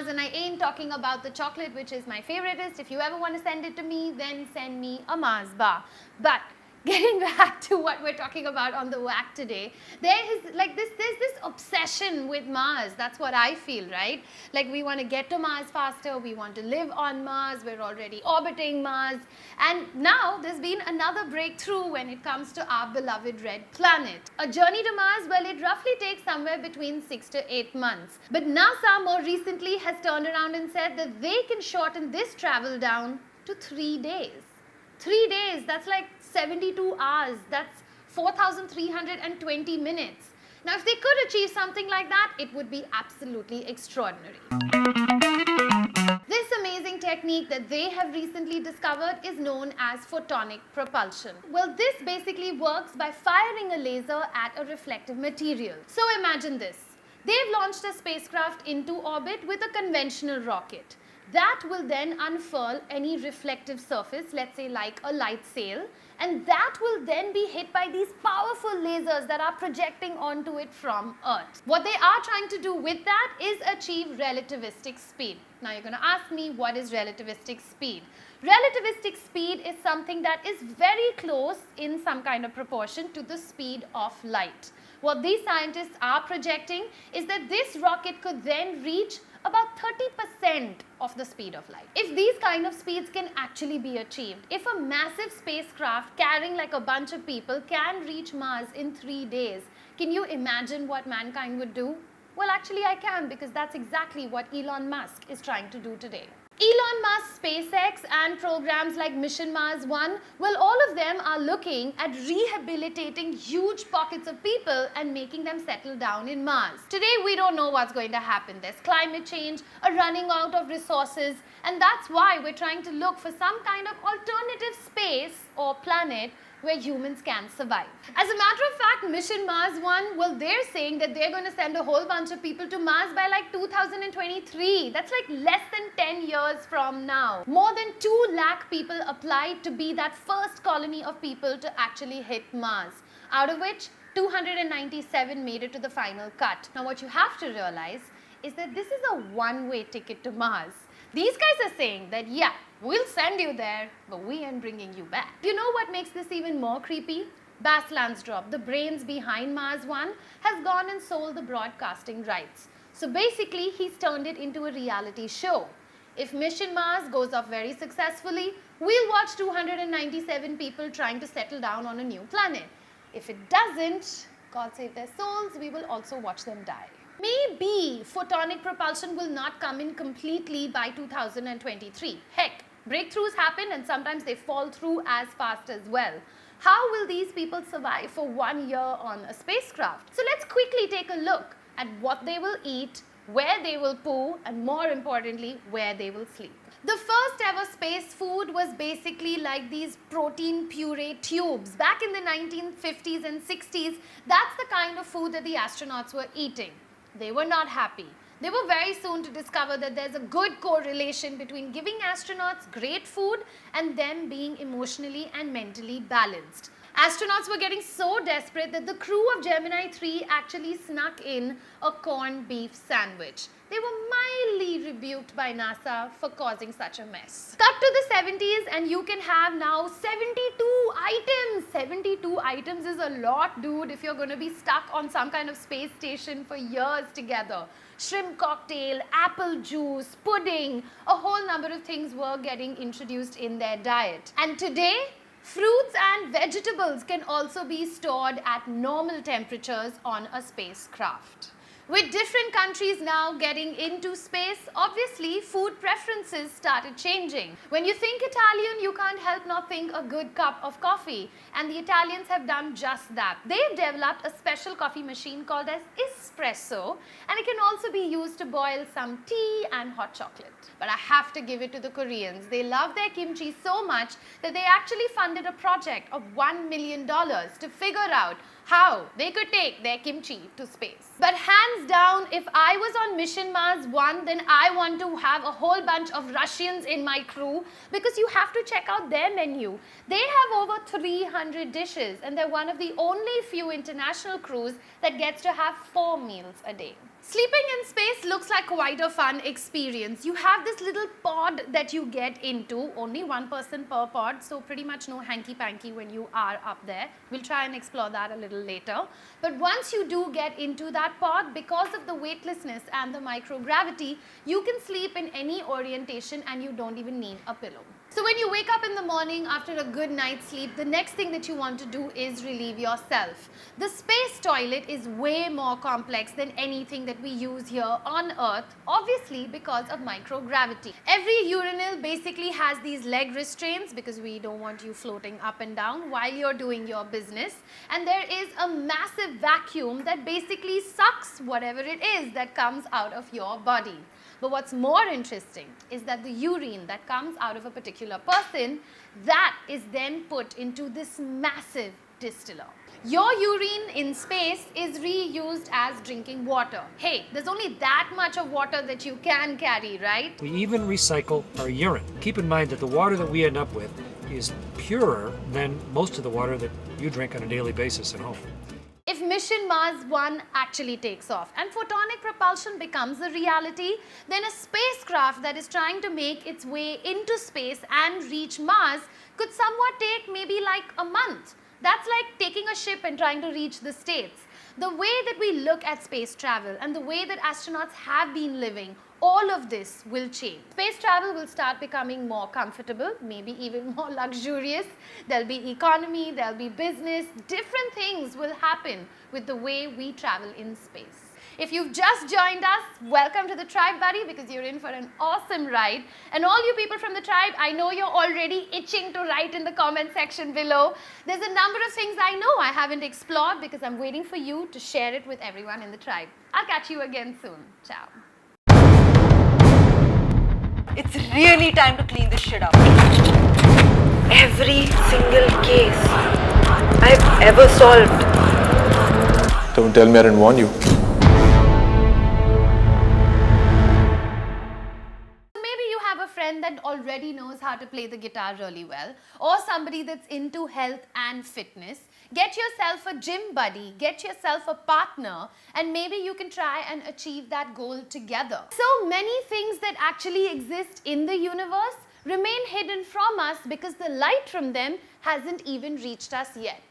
Mars, and I ain't talking about the chocolate, which is my favoriteest. If you ever want to send it to me, then send me a Mars bar. But getting back to what we're talking about on the WAC today, there's this obsession with Mars. That's what I feel, right? Like we want to get to Mars faster, we want to live on Mars, we're already orbiting Mars, and now there's been another breakthrough when it comes to our beloved red planet. A journey to Mars, well, it roughly takes somewhere between 6 to 8 months. But NASA more recently has turned around and said that they can shorten this travel down to 3 days. 3 days, that's like 72 hours, that's 4,320 minutes. Now, if they could achieve something like that, it would be absolutely extraordinary. This amazing technique that they have recently discovered is known as photonic propulsion. Well, this basically works by firing a laser at a reflective material. So imagine this. They've launched a spacecraft into orbit with a conventional rocket. That will then unfurl any reflective surface, let's say like a light sail, and that will then be hit by these powerful lasers that are projecting onto it from Earth. What they are trying to do with that is achieve relativistic speed. Now you're going to ask me, what is relativistic speed? Relativistic speed is something that is very close in some kind of proportion to the speed of light. What these scientists are projecting is that this rocket could then reach about 30% of the speed of light. If these kind of speeds can actually be achieved, if a massive spacecraft carrying like a bunch of people can reach Mars in 3 days, can you imagine what mankind would do? Well, actually I can, because that's exactly what Elon Musk is trying to do today. Elon Musk's SpaceX and programs like Mission Mars 1, well, all of them are looking at rehabilitating huge pockets of people and making them settle down in Mars. Today, we don't know what's going to happen. There's climate change, a running out of resources, and that's why we're trying to look for some kind of alternative space or planet where humans can survive. As a matter of fact, Mission Mars 1, well, they're saying that they're going to send a whole bunch of people to Mars by like 2023. That's like less than 10 years from now. More than 2 lakh people applied to be that first colony of people to actually hit Mars, out of which 297 made it to the final cut. Now, what you have to realize is that this is a one-way ticket to Mars. These guys are saying that, yeah, we'll send you there, but we ain't bringing you back. You know what makes this even more creepy? Bas Lansdorp, the brains behind Mars 1, has gone and sold the broadcasting rights. So basically, he's turned it into a reality show. If Mission Mars goes off very successfully, we'll watch 297 people trying to settle down on a new planet. If it doesn't, God save their souls, we will also watch them die. Maybe photonic propulsion will not come in completely by 2023. Heck, breakthroughs happen and sometimes they fall through as fast as well. How will these people survive for 1 year on a spacecraft? So let's quickly take a look at what they will eat, where they will poo, and more importantly, where they will sleep. The first ever space food was basically like these protein puree tubes. Back in the 1950s and 60s, that's the kind of food that the astronauts were eating. They were not happy. They were very soon to discover that there's a good correlation between giving astronauts great food and them being emotionally and mentally balanced. Astronauts were getting so desperate that the crew of Gemini 3 actually snuck in a corned beef sandwich. They were mildly rebuked by NASA for causing such a mess. Cut to the 70s and you can have now 72 items. 72 items is a lot, dude, if you're going to be stuck on some kind of space station for years together. Shrimp cocktail, apple juice, pudding, a whole number of things were getting introduced in their diet. And today, fruits and vegetables can also be stored at normal temperatures on a spacecraft. With different countries now getting into space, obviously food preferences started changing. When you think Italian, you can't help not think a good cup of coffee. And the Italians have done just that. They've developed a special coffee machine called as espresso, and it can also be used to boil some tea and hot chocolate. But I have to give it to the Koreans. They love their kimchi so much that they actually funded a project of $1 million to figure out how they could take their kimchi to space. But hands down, if I was on Mission Mars 1, then I want to have a whole bunch of Russians in my crew, because you have to check out their menu. They have over 300 dishes, and they're one of the only few international crews that gets to have 4 meals a day. Sleeping in space looks like quite a fun experience. You have this little pod that you get into, only one person per pod, so pretty much no hanky-panky when you are up there. We'll try and explore that a little later. But once you do get into that pod, because of the weightlessness and the microgravity, you can sleep in any orientation and you don't even need a pillow. So when you wake up in the morning after a good night's sleep, the next thing that you want to do is relieve yourself. The space toilet is way more complex than anything that we use here on Earth, obviously because of microgravity. Every urinal basically has these leg restraints because we don't want you floating up and down while you're doing your business. And there is a massive vacuum that basically sucks whatever it is that comes out of your body. But what's more interesting is that the urine that comes out of a particular person, that is then put into this massive distiller. Your urine in space is reused as drinking water. Hey, there's only that much of water that you can carry, right? We even recycle our urine. Keep in mind that the water that we end up with is purer than most of the water that you drink on a daily basis at home. If mission Mars 1 actually takes off and photonic propulsion becomes a reality, then a spacecraft that is trying to make its way into space and reach Mars could somewhat take maybe like a month. That's like taking a ship and trying to reach the States. The way that we look at space travel and the way that astronauts have been living, all of this will change. Space travel will start becoming more comfortable, maybe even more luxurious. There'll be economy, there'll be business, different things will happen with the way we travel in space. If you've just joined us, welcome to the tribe, buddy, because you're in for an awesome ride. And all you people from the tribe, I know you're already itching to write in the comment section below. There's a number of things I know I haven't explored because I'm waiting for you to share it with everyone in the tribe. I'll catch you again soon. Ciao. It's really time to clean this shit up. Every single case I've ever solved. Don't tell me I didn't warn you. That already knows how to play the guitar really well, or somebody that's into health and fitness. Get yourself a gym buddy, get yourself a partner, and maybe you can try and achieve that goal together. So many things that actually exist in the universe remain hidden from us because the light from them hasn't even reached us yet.